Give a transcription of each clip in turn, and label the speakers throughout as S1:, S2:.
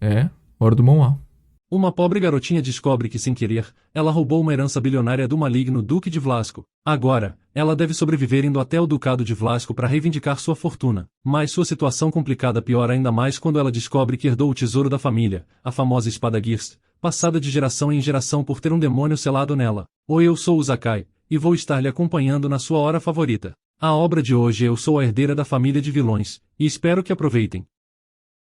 S1: É, hora do Mão A.
S2: Uma pobre garotinha descobre que, sem querer, ela roubou uma herança bilionária do maligno Duque de Vlasco. Agora, ela deve sobreviver indo até o Ducado de Vlasco para reivindicar sua fortuna. Mas sua situação complicada piora ainda mais quando ela descobre que herdou o tesouro da família, a famosa espada Girst, passada de geração em geração por ter um demônio selado nela. Oi, eu sou o Zakai, e vou estar lhe acompanhando na sua hora favorita. A obra de hoje Eu Sou a Herdeira da Família de Vilões, e espero que aproveitem.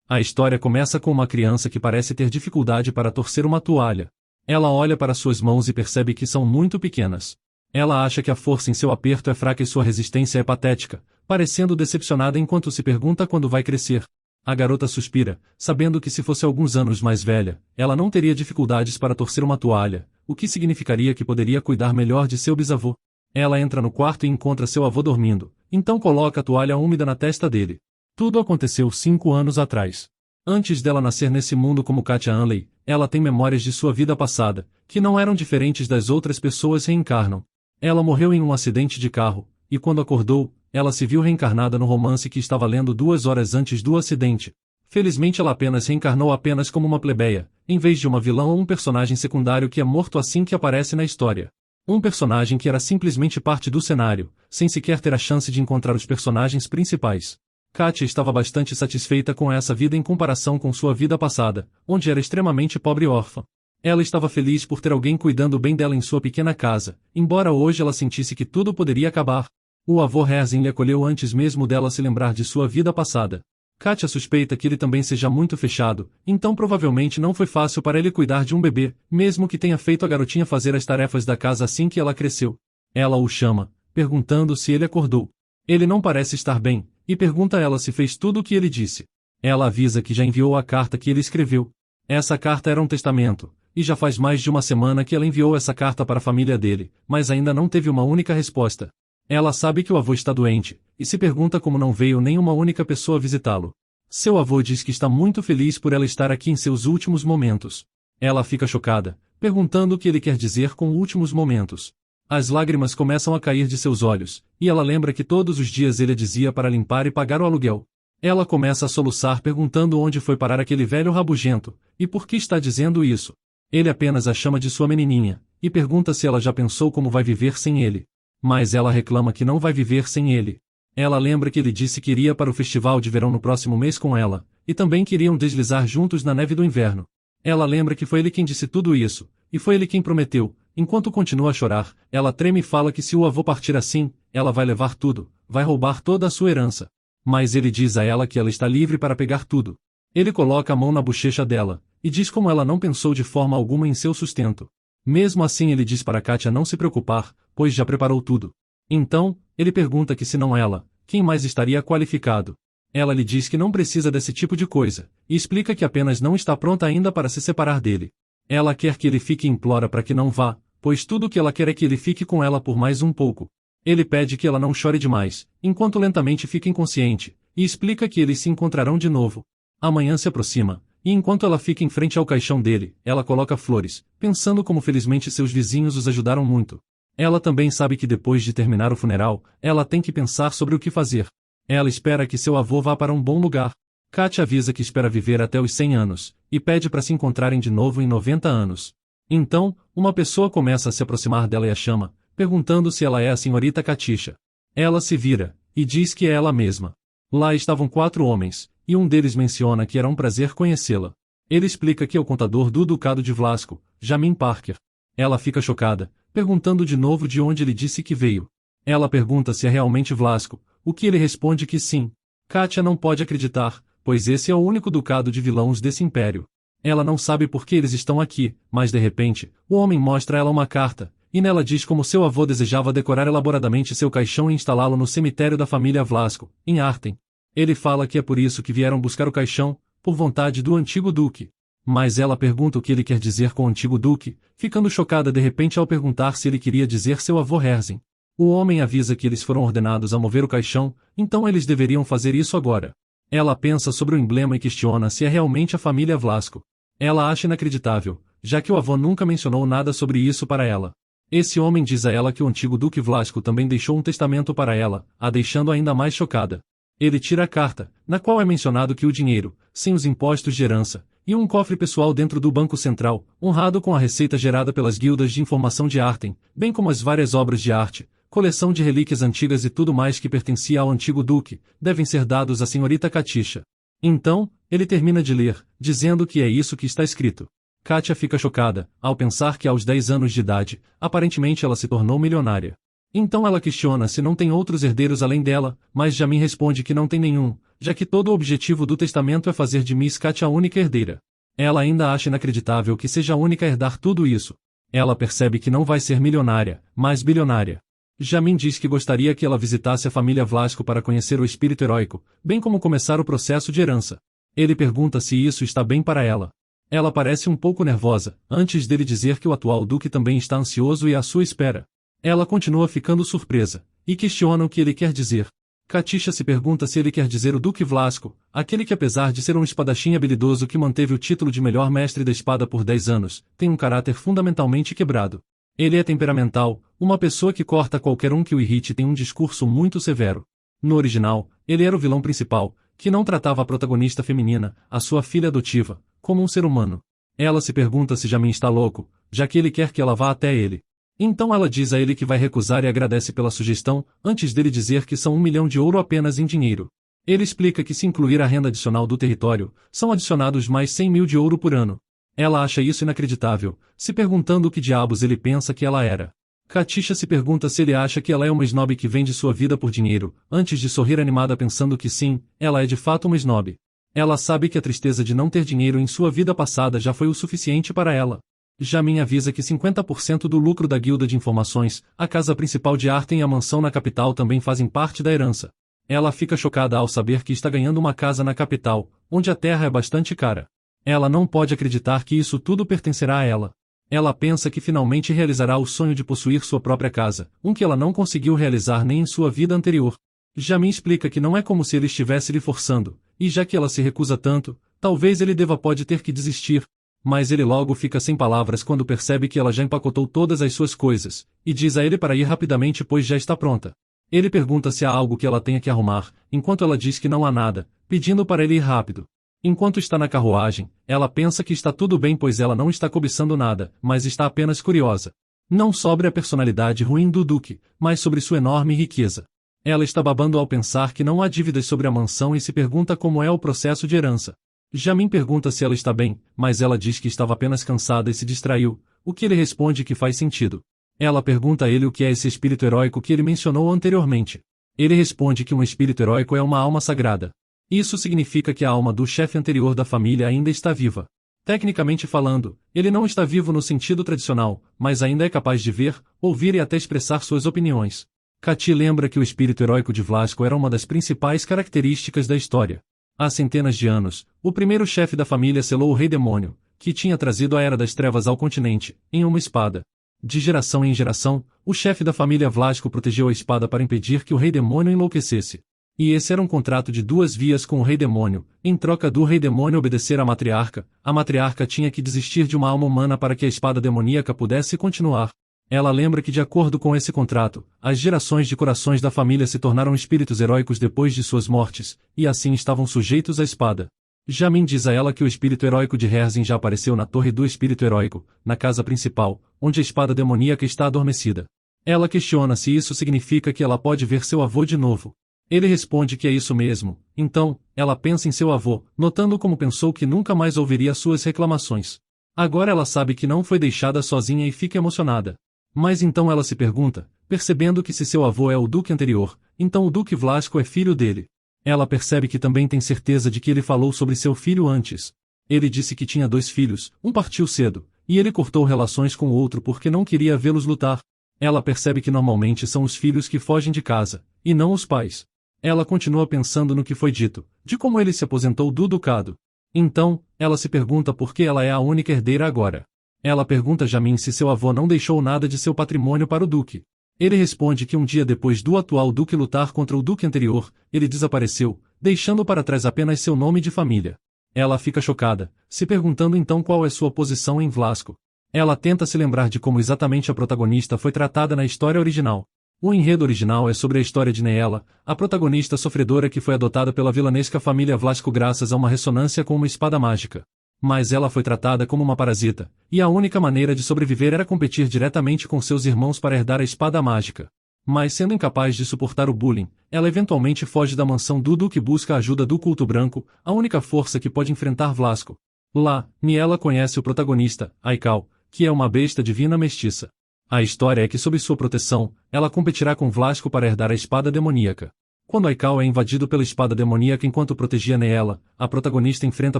S2: A história começa com uma criança que parece ter dificuldade para torcer uma toalha. Ela olha para suas mãos e percebe que são muito pequenas. Ela acha que a força em seu aperto é fraca e sua resistência é patética, parecendo decepcionada enquanto se pergunta quando vai crescer. A garota suspira, sabendo que se fosse alguns anos mais velha, ela não teria dificuldades para torcer uma toalha, o que significaria que poderia cuidar melhor de seu bisavô. Ela entra no quarto e encontra seu avô dormindo, então coloca a toalha úmida na testa dele. Tudo aconteceu 5 anos atrás. Antes dela nascer nesse mundo como Katia Hanley, ela tem memórias de sua vida passada, que não eram diferentes das outras pessoas reencarnam. Ela morreu em um acidente de carro, e quando acordou, ela se viu reencarnada no romance que estava lendo 2 horas antes do acidente. Felizmente ela apenas reencarnou apenas como uma plebeia, em vez de uma vilã ou um personagem secundário que é morto assim que aparece na história. Um personagem que era simplesmente parte do cenário, sem sequer ter a chance de encontrar os personagens principais. Katia estava bastante satisfeita com essa vida em comparação com sua vida passada, onde era extremamente pobre e órfã. Ela estava feliz por ter alguém cuidando bem dela em sua pequena casa, embora hoje ela sentisse que tudo poderia acabar. O avô Herzing lhe acolheu antes mesmo dela se lembrar de sua vida passada. Katia suspeita que ele também seja muito fechado, então provavelmente não foi fácil para ele cuidar de um bebê, mesmo que tenha feito a garotinha fazer as tarefas da casa assim que ela cresceu. Ela o chama, perguntando se ele acordou. Ele não parece estar bem, e pergunta a ela se fez tudo o que ele disse. Ela avisa que já enviou a carta que ele escreveu. Essa carta era um testamento, e já faz mais de uma semana que ela enviou essa carta para a família dele, mas ainda não teve uma única resposta. Ela sabe que o avô está doente, e se pergunta como não veio nenhuma única pessoa visitá-lo. Seu avô diz que está muito feliz por ela estar aqui em seus últimos momentos. Ela fica chocada, perguntando o que ele quer dizer com últimos momentos. As lágrimas começam a cair de seus olhos, e ela lembra que todos os dias ele a dizia para limpar e pagar o aluguel. Ela começa a soluçar perguntando onde foi parar aquele velho rabugento, e por que está dizendo isso. Ele apenas a chama de sua menininha, e pergunta se ela já pensou como vai viver sem ele. Mas ela reclama que não vai viver sem ele. Ela lembra que ele disse que iria para o festival de verão no próximo mês com ela, e também queriam deslizar juntos na neve do inverno. Ela lembra que foi ele quem disse tudo isso, e foi ele quem prometeu. Enquanto continua a chorar, ela treme e fala que se o avô partir assim, ela vai levar tudo, vai roubar toda a sua herança. Mas ele diz a ela que ela está livre para pegar tudo. Ele coloca a mão na bochecha dela, e diz como ela não pensou de forma alguma em seu sustento. Mesmo assim ele diz para Katia não se preocupar, pois já preparou tudo. Então, ele pergunta que se não ela, quem mais estaria qualificado. Ela lhe diz que não precisa desse tipo de coisa, e explica que apenas não está pronta ainda para se separar dele. Ela quer que ele fique e implora para que não vá, pois tudo o que ela quer é que ele fique com ela por mais um pouco. Ele pede que ela não chore demais, enquanto lentamente fica inconsciente, e explica que eles se encontrarão de novo. Amanhã se aproxima, e enquanto ela fica em frente ao caixão dele, ela coloca flores, pensando como felizmente seus vizinhos os ajudaram muito. Ela também sabe que depois de terminar o funeral, ela tem que pensar sobre o que fazer. Ela espera que seu avô vá para um bom lugar. Katia avisa que espera viver até os 100 anos, e pede para se encontrarem de novo em 90 anos. Então, uma pessoa começa a se aproximar dela e a chama, perguntando se ela é a senhorita Katisha. Ela se vira, e diz que é ela mesma. Lá estavam 4 homens, e um deles menciona que era um prazer conhecê-la. Ele explica que é o contador do Ducado de Vlasco, Jamin Parker. Ela fica chocada, perguntando de novo de onde ele disse que veio. Ela pergunta se é realmente Vlasco, o que ele responde que sim. Katia não pode acreditar, pois esse é o único ducado de vilões desse império. Ela não sabe por que eles estão aqui, mas de repente, o homem mostra a ela uma carta, e nela diz como seu avô desejava decorar elaboradamente seu caixão e instalá-lo no cemitério da família Vlasco, em Arten. Ele fala que é por isso que vieram buscar o caixão, por vontade do antigo duque. Mas ela pergunta o que ele quer dizer com o antigo duque, ficando chocada de repente ao perguntar se ele queria dizer seu avô Herzing. O homem avisa que eles foram ordenados a mover o caixão, então eles deveriam fazer isso agora. Ela pensa sobre o emblema e questiona se é realmente a família Vlasco. Ela acha inacreditável, já que o avô nunca mencionou nada sobre isso para ela. Esse homem diz a ela que o antigo Duque Vlasco também deixou um testamento para ela, a deixando ainda mais chocada. Ele tira a carta, na qual é mencionado que o dinheiro, sem os impostos de herança, e um cofre pessoal dentro do Banco Central, honrado com a receita gerada pelas guildas de informação de Artem, bem como as várias obras de arte, coleção de relíquias antigas e tudo mais que pertencia ao antigo duque, devem ser dados à senhorita Katisha. Então, ele termina de ler, dizendo que é isso que está escrito. Katia fica chocada, ao pensar que aos 10 anos de idade, aparentemente ela se tornou milionária. Então ela questiona se não tem outros herdeiros além dela, mas Jamin responde que não tem nenhum, já que todo o objetivo do testamento é fazer de Miss Katia a única herdeira. Ela ainda acha inacreditável que seja a única a herdar tudo isso. Ela percebe que não vai ser milionária, mas bilionária. Jamin diz que gostaria que ela visitasse a família Vlasco para conhecer o espírito heróico, bem como começar o processo de herança. Ele pergunta se isso está bem para ela. Ela parece um pouco nervosa, antes dele dizer que o atual duque também está ansioso e à sua espera. Ela continua ficando surpresa, e questiona o que ele quer dizer. Katisha se pergunta se ele quer dizer o Duque Vlasco, aquele que apesar de ser um espadachim habilidoso que manteve o título de melhor mestre da espada por 10 anos, tem um caráter fundamentalmente quebrado. Ele é temperamental, uma pessoa que corta qualquer um que o irrite e tem um discurso muito severo. No original, ele era o vilão principal, que não tratava a protagonista feminina, a sua filha adotiva, como um ser humano. Ela se pergunta se Jamin está louco, já que ele quer que ela vá até ele. Então ela diz a ele que vai recusar e agradece pela sugestão, antes dele dizer que são 1 milhão de ouro apenas em dinheiro. Ele explica que se incluir a renda adicional do território, são adicionados mais 100 mil de ouro por ano. Ela acha isso inacreditável, se perguntando o que diabos ele pensa que ela era. Katisha se pergunta se ele acha que ela é uma snob que vende sua vida por dinheiro, antes de sorrir animada pensando que sim, ela é de fato uma snob. Ela sabe que a tristeza de não ter dinheiro em sua vida passada já foi o suficiente para ela. Jamin avisa que 50% do lucro da guilda de informações, a casa principal de Artem e a mansão na capital também fazem parte da herança. Ela fica chocada ao saber que está ganhando uma casa na capital, onde a terra é bastante cara. Ela não pode acreditar que isso tudo pertencerá a ela. Ela pensa que finalmente realizará o sonho de possuir sua própria casa, um que ela não conseguiu realizar nem em sua vida anterior. Jamin explica que não é como se ele estivesse lhe forçando, e já que ela se recusa tanto, talvez ele pode ter que desistir. Mas ele logo fica sem palavras quando percebe que ela já empacotou todas as suas coisas, e diz a ele para ir rapidamente pois já está pronta. Ele pergunta se há algo que ela tenha que arrumar, enquanto ela diz que não há nada, pedindo para ele ir rápido. Enquanto está na carruagem, ela pensa que está tudo bem pois ela não está cobiçando nada, mas está apenas curiosa. Não sobre a personalidade ruim do Duque, mas sobre sua enorme riqueza. Ela está babando ao pensar que não há dívidas sobre a mansão e se pergunta como é o processo de herança. Jamin pergunta se ela está bem, mas ela diz que estava apenas cansada e se distraiu, o que ele responde que faz sentido. Ela pergunta a ele o que é esse espírito heróico que ele mencionou anteriormente. Ele responde que um espírito heróico é uma alma sagrada. Isso significa que a alma do chefe anterior da família ainda está viva. Tecnicamente falando, ele não está vivo no sentido tradicional, mas ainda é capaz de ver, ouvir e até expressar suas opiniões. Kati lembra que o espírito heróico de Vlasco era uma das principais características da história. Há centenas de anos, o primeiro chefe da família selou o Rei Demônio, que tinha trazido a Era das Trevas ao continente, em uma espada. De geração em geração, o chefe da família Vlasco protegeu a espada para impedir que o Rei Demônio enlouquecesse. E esse era um contrato de 2 vias com o Rei Demônio. Em troca do Rei Demônio obedecer à a matriarca tinha que desistir de uma alma humana para que a espada demoníaca pudesse continuar. Ela lembra que de acordo com esse contrato, as gerações de corações da família se tornaram espíritos heróicos depois de suas mortes, e assim estavam sujeitos à espada. Jamin diz a ela que o espírito heróico de Herzin já apareceu na Torre do Espírito Heróico, na casa principal, onde a espada demoníaca está adormecida. Ela questiona se isso significa que ela pode ver seu avô de novo. Ele responde que é isso mesmo. Então, ela pensa em seu avô, notando como pensou que nunca mais ouviria suas reclamações. Agora ela sabe que não foi deixada sozinha e fica emocionada. Mas então ela se pergunta, percebendo que se seu avô é o duque anterior, então o duque Vlasco é filho dele. Ela percebe que também tem certeza de que ele falou sobre seu filho antes. Ele disse que tinha 2 filhos, um partiu cedo, e ele cortou relações com o outro porque não queria vê-los lutar. Ela percebe que normalmente são os filhos que fogem de casa, e não os pais. Ela continua pensando no que foi dito, de como ele se aposentou do ducado. Então, ela se pergunta por que ela é a única herdeira agora. Ela pergunta a Jamin se seu avô não deixou nada de seu patrimônio para o duque. Ele responde que um dia depois do atual duque lutar contra o duque anterior, ele desapareceu, deixando para trás apenas seu nome de família. Ela fica chocada, se perguntando então qual é sua posição em Vlasco. Ela tenta se lembrar de como exatamente a protagonista foi tratada na história original. O enredo original é sobre a história de Neela, a protagonista sofredora que foi adotada pela vilanesca família Vlasco graças a uma ressonância com uma espada mágica. Mas ela foi tratada como uma parasita, e a única maneira de sobreviver era competir diretamente com seus irmãos para herdar a espada mágica. Mas sendo incapaz de suportar o bullying, ela eventualmente foge da mansão do Duque e busca a ajuda do Culto Branco, a única força que pode enfrentar Vlasco. Lá, Niela conhece o protagonista, Aikau, que é uma besta divina mestiça. A história é que sob sua proteção, ela competirá com Vlasco para herdar a espada demoníaca. Quando Aikau é invadido pela espada demoníaca enquanto protegia Niela, a protagonista enfrenta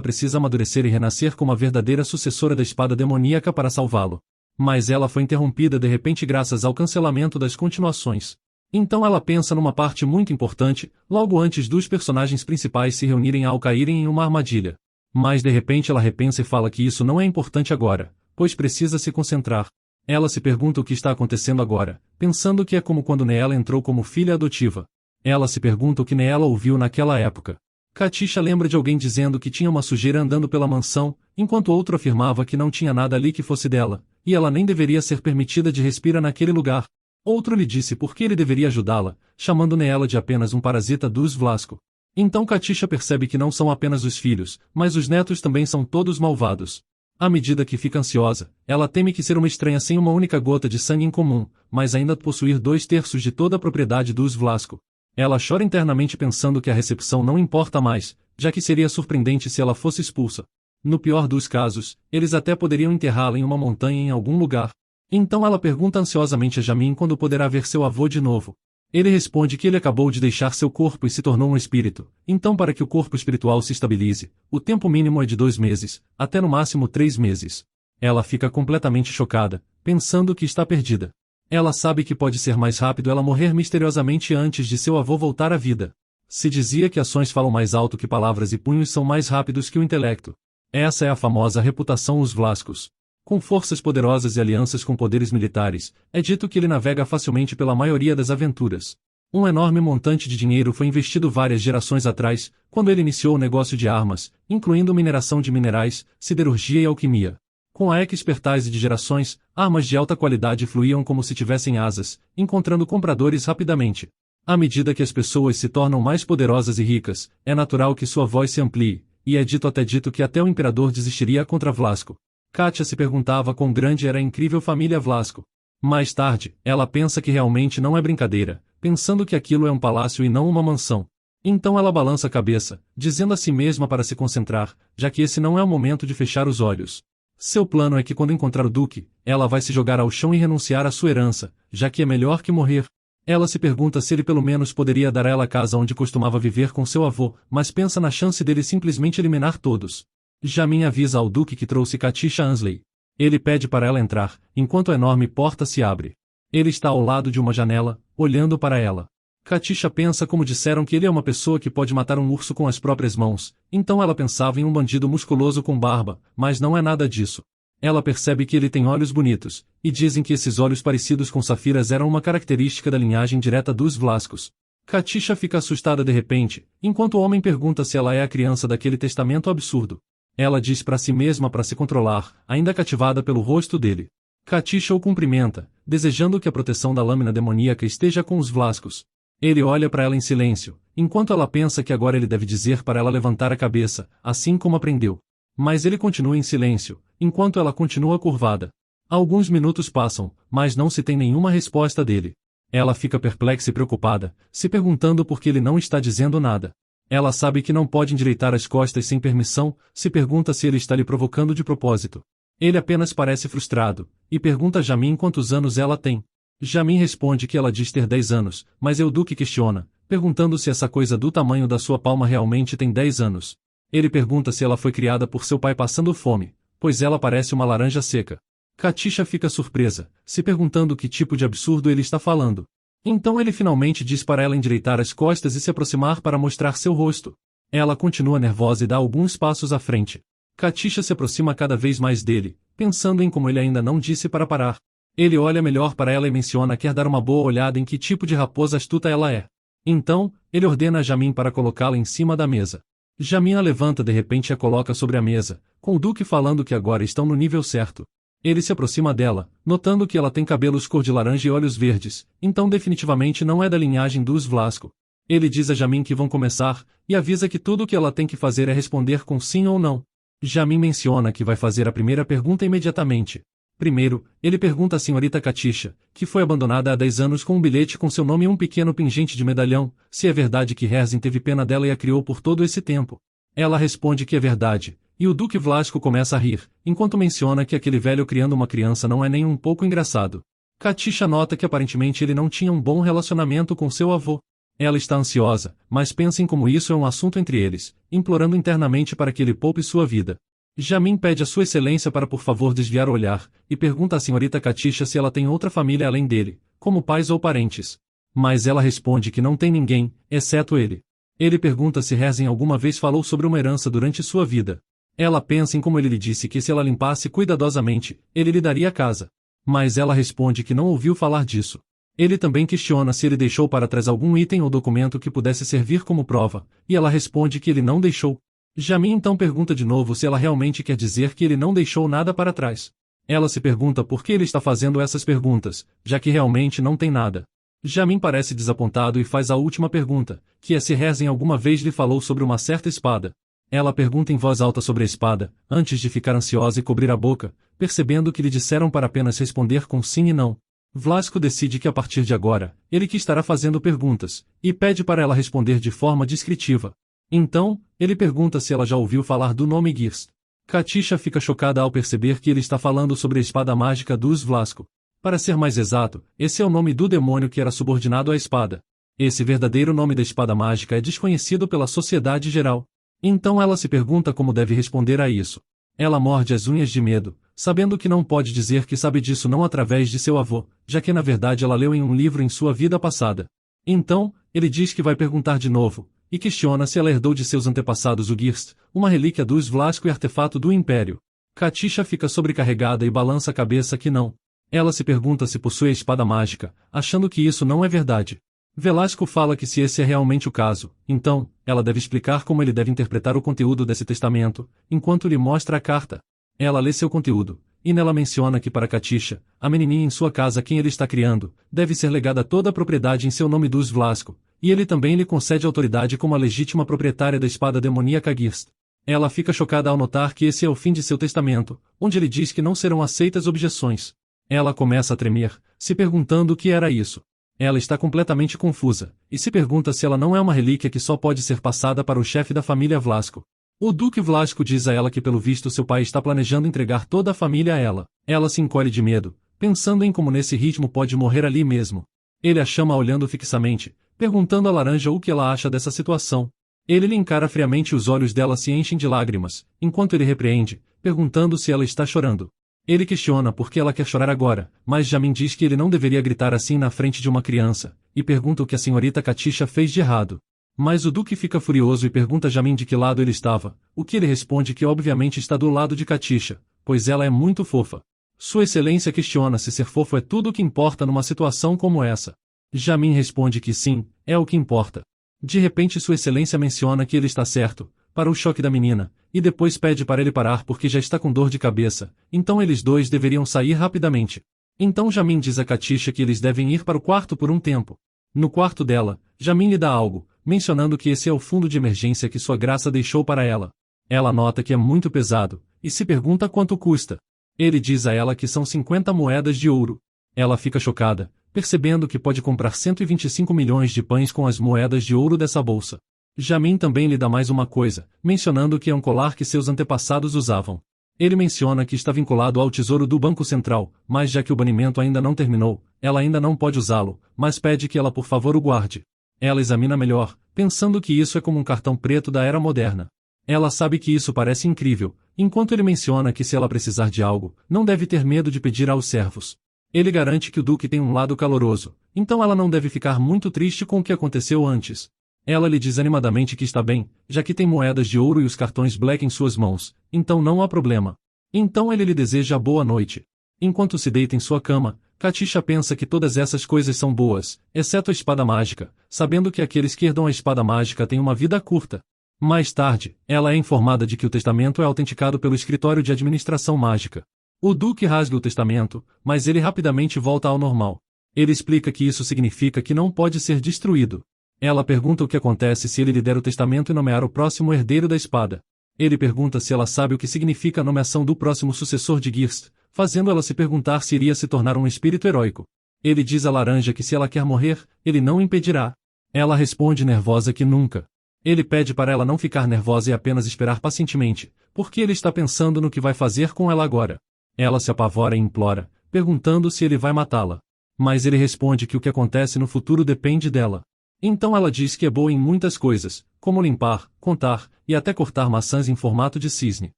S2: precisa amadurecer e renascer como a verdadeira sucessora da espada demoníaca para salvá-lo. Mas ela foi interrompida de repente graças ao cancelamento das continuações. Então ela pensa numa parte muito importante, logo antes dos personagens principais se reunirem ao caírem em uma armadilha. Mas de repente ela repensa e fala que isso não é importante agora, pois precisa se concentrar. Ela se pergunta o que está acontecendo agora, pensando que é como quando Niela entrou como filha adotiva. Ela se pergunta o que Niela ouviu naquela época. Katisha lembra de alguém dizendo que tinha uma sujeira andando pela mansão, enquanto outro afirmava que não tinha nada ali que fosse dela, e ela nem deveria ser permitida de respirar naquele lugar. Outro lhe disse por que ele deveria ajudá-la, chamando Niela de apenas um parasita dos Vlasco. Então Katisha percebe que não são apenas os filhos, mas os netos também são todos malvados. À medida que fica ansiosa, ela teme que ser uma estranha sem uma única gota de sangue em comum, mas ainda possuir 2/3 de toda a propriedade dos Vlasco. Ela chora internamente pensando que a recepção não importa mais, já que seria surpreendente se ela fosse expulsa. No pior dos casos, eles até poderiam enterrá-la em uma montanha em algum lugar. Então ela pergunta ansiosamente a Jamin quando poderá ver seu avô de novo. Ele responde que ele acabou de deixar seu corpo e se tornou um espírito, então para que o corpo espiritual se estabilize, o tempo mínimo é de 2 meses, até no máximo 3 meses. Ela fica completamente chocada, pensando que está perdida. Ela sabe que pode ser mais rápido ela morrer misteriosamente antes de seu avô voltar à vida. Se dizia que ações falam mais alto que palavras e punhos são mais rápidos que o intelecto. Essa é a famosa reputação os Vlascos. Com forças poderosas e alianças com poderes militares, é dito que ele navega facilmente pela maioria das aventuras. Um enorme montante de dinheiro foi investido várias gerações atrás, quando ele iniciou o negócio de armas, incluindo mineração de minerais, siderurgia e alquimia. Com a expertise de gerações, armas de alta qualidade fluíam como se tivessem asas, encontrando compradores rapidamente. À medida que as pessoas se tornam mais poderosas e ricas, é natural que sua voz se amplie, e é dito que até o imperador desistiria contra Vlasco. Katia se perguntava quão grande era a incrível família Vlasco. Mais tarde, ela pensa que realmente não é brincadeira, pensando que aquilo é um palácio e não uma mansão. Então ela balança a cabeça, dizendo a si mesma para se concentrar, já que esse não é o momento de fechar os olhos. Seu plano é que quando encontrar o Duque, ela vai se jogar ao chão e renunciar à sua herança, já que é melhor que morrer. Ela se pergunta se ele pelo menos poderia dar a ela a casa onde costumava viver com seu avô, mas pensa na chance dele simplesmente eliminar todos. Jamin avisa ao Duque que trouxe Katisha Ansley. Ele pede para ela entrar, enquanto a enorme porta se abre. Ele está ao lado de uma janela, olhando para ela. Katisha pensa como disseram que ele é uma pessoa que pode matar um urso com as próprias mãos, então ela pensava em um bandido musculoso com barba, mas não é nada disso. Ela percebe que ele tem olhos bonitos, e dizem que esses olhos parecidos com safiras eram uma característica da linhagem direta dos Vlascos. Katisha fica assustada de repente, enquanto o homem pergunta se ela é a criança daquele testamento absurdo. Ela diz para si mesma para se controlar, ainda cativada pelo rosto dele. Katisha o cumprimenta, desejando que a proteção da lâmina demoníaca esteja com os Vlascos. Ele olha para ela em silêncio, enquanto ela pensa que agora ele deve dizer para ela levantar a cabeça, assim como aprendeu. Mas ele continua em silêncio, enquanto ela continua curvada. Alguns minutos passam, mas não se tem nenhuma resposta dele. Ela fica perplexa e preocupada, se perguntando por que ele não está dizendo nada. Ela sabe que não pode endireitar as costas sem permissão, se pergunta se ele está lhe provocando de propósito. Ele apenas parece frustrado, e pergunta a Jamin quantos anos ela tem. Jamin responde que ela diz ter 10 anos, mas Euduque questiona, perguntando se essa coisa do tamanho da sua palma realmente tem 10 anos. Ele pergunta se ela foi criada por seu pai passando fome, pois ela parece uma laranja seca. Katisha fica surpresa, se perguntando que tipo de absurdo ele está falando. Então ele finalmente diz para ela endireitar as costas e se aproximar para mostrar seu rosto. Ela continua nervosa e dá alguns passos à frente. Katisha se aproxima cada vez mais dele, pensando em como ele ainda não disse para parar. Ele olha melhor para ela e menciona que quer dar uma boa olhada em que tipo de raposa astuta ela é. Então, ele ordena a Jamin para colocá-la em cima da mesa. Jamin a levanta de repente e a coloca sobre a mesa, com o Duque falando que agora estão no nível certo. Ele se aproxima dela, notando que ela tem cabelos cor de laranja e olhos verdes, então definitivamente não é da linhagem dos Vlasco. Ele diz a Jamin que vão começar, e avisa que tudo o que ela tem que fazer é responder com sim ou não. Jamin menciona que vai fazer a primeira pergunta imediatamente. Primeiro, ele pergunta à senhorita Katisha, que foi abandonada há 10 anos com um bilhete com seu nome e um pequeno pingente de medalhão, se é verdade que Herzin teve pena dela e a criou por todo esse tempo. Ela responde que é verdade, e o Duque Vlasco começa a rir, enquanto menciona que aquele velho criando uma criança não é nem um pouco engraçado. Katisha nota que aparentemente ele não tinha um bom relacionamento com seu avô. Ela está ansiosa, mas pensa em como isso é um assunto entre eles, implorando internamente para que ele poupe sua vida. Jamin pede a Sua Excelência para por favor desviar o olhar, e pergunta à senhorita Katisha se ela tem outra família além dele, como pais ou parentes. Mas ela responde que não tem ninguém, exceto ele. Ele pergunta se Herzin alguma vez falou sobre uma herança durante sua vida. Ela pensa em como ele lhe disse que se ela limpasse cuidadosamente, ele lhe daria a casa. Mas ela responde que não ouviu falar disso. Ele também questiona se ele deixou para trás algum item ou documento que pudesse servir como prova, e ela responde que ele não deixou. Jamin então pergunta de novo se ela realmente quer dizer que ele não deixou nada para trás. Ela se pergunta por que ele está fazendo essas perguntas, já que realmente não tem nada. Jamin parece desapontado e faz a última pergunta, que é se Herzin alguma vez lhe falou sobre uma certa espada. Ela pergunta em voz alta sobre a espada, antes de ficar ansiosa e cobrir a boca, percebendo que lhe disseram para apenas responder com sim e não. Vlasco decide que a partir de agora, ele que estará fazendo perguntas, e pede para ela responder de forma descritiva. Então, ele pergunta se ela já ouviu falar do nome Girst. Katisha fica chocada ao perceber que ele está falando sobre a espada mágica dos Vlasco. Para ser mais exato, esse é o nome do demônio que era subordinado à espada. Esse verdadeiro nome da espada mágica é desconhecido pela sociedade geral. Então ela se pergunta como deve responder a isso. Ela morde as unhas de medo, sabendo que não pode dizer que sabe disso não através de seu avô, já que na verdade ela leu em um livro em sua vida passada. Então, ele diz que vai perguntar de novo, e questiona se ela herdou de seus antepassados o Girst, uma relíquia dos Vlasco e artefato do Império. Katisha fica sobrecarregada e balança a cabeça que não. Ela se pergunta se possui a espada mágica, achando que isso não é verdade. Velasco fala que se esse é realmente o caso, então, ela deve explicar como ele deve interpretar o conteúdo desse testamento, enquanto lhe mostra a carta. Ela lê seu conteúdo, e nela menciona que para Katisha, a menininha em sua casa quem ele está criando, deve ser legada toda a propriedade em seu nome dos Vlasco, e ele também lhe concede autoridade como a legítima proprietária da espada demoníaca Girst. Ela fica chocada ao notar que esse é o fim de seu testamento, onde ele diz que não serão aceitas objeções. Ela começa a tremer, se perguntando o que era isso. Ela está completamente confusa, e se pergunta se ela não é uma relíquia que só pode ser passada para o chefe da família Vlasco. O Duque Vlasco diz a ela que pelo visto seu pai está planejando entregar toda a família a ela. Ela se encolhe de medo, pensando em como nesse ritmo pode morrer ali mesmo. Ele a chama olhando fixamente, perguntando a Laranja o que ela acha dessa situação. Ele lhe encara friamente e os olhos dela se enchem de lágrimas, enquanto ele repreende, perguntando se ela está chorando. Ele questiona por que ela quer chorar agora, mas Jamin diz que ele não deveria gritar assim na frente de uma criança, e pergunta o que a senhorita Katisha fez de errado. Mas o Duque fica furioso e pergunta a Jamin de que lado ele estava, o que ele responde que obviamente está do lado de Katisha, pois ela é muito fofa. Sua Excelência questiona se ser fofo é tudo o que importa numa situação como essa. Jamin responde que sim, é o que importa. De repente Sua Excelência menciona que ele está certo, para o choque da menina, e depois pede para ele parar porque já está com dor de cabeça, então eles dois deveriam sair rapidamente. Então Jamin diz a Katisha que eles devem ir para o quarto por um tempo. No quarto dela, Jamin lhe dá algo, mencionando que esse é o fundo de emergência que sua graça deixou para ela. Ela nota que é muito pesado, e se pergunta quanto custa. Ele diz a ela que são 50 moedas de ouro. Ela fica chocada, percebendo que pode comprar 125 milhões de pães com as moedas de ouro dessa bolsa. Jamin também lhe dá mais uma coisa, mencionando que é um colar que seus antepassados usavam. Ele menciona que está vinculado ao tesouro do Banco Central, mas já que o banimento ainda não terminou, ela ainda não pode usá-lo, mas pede que ela por favor o guarde. Ela examina melhor, pensando que isso é como um cartão preto da era moderna. Ela sabe que isso parece incrível, enquanto ele menciona que se ela precisar de algo, não deve ter medo de pedir aos servos. Ele garante que o Duque tem um lado caloroso, então ela não deve ficar muito triste com o que aconteceu antes. Ela lhe diz animadamente que está bem, já que tem moedas de ouro e os cartões Black em suas mãos, então não há problema. Então ele lhe deseja boa noite. Enquanto se deita em sua cama, Katisha pensa que todas essas coisas são boas, exceto a espada mágica, sabendo que aqueles que herdam a espada mágica têm uma vida curta. Mais tarde, ela é informada de que o testamento é autenticado pelo escritório de administração mágica. O Duque rasga o testamento, mas ele rapidamente volta ao normal. Ele explica que isso significa que não pode ser destruído. Ela pergunta o que acontece se ele lhe der o testamento e nomear o próximo herdeiro da espada. Ele pergunta se ela sabe o que significa a nomeação do próximo sucessor de Geist, fazendo ela se perguntar se iria se tornar um espírito heróico. Ele diz à laranja que se ela quer morrer, ele não impedirá. Ela responde nervosa que nunca. Ele pede para ela não ficar nervosa e apenas esperar pacientemente, porque ele está pensando no que vai fazer com ela agora. Ela se apavora e implora, perguntando se ele vai matá-la. Mas ele responde que o que acontece no futuro depende dela. Então ela diz que é boa em muitas coisas, como limpar, contar, e até cortar maçãs em formato de cisne.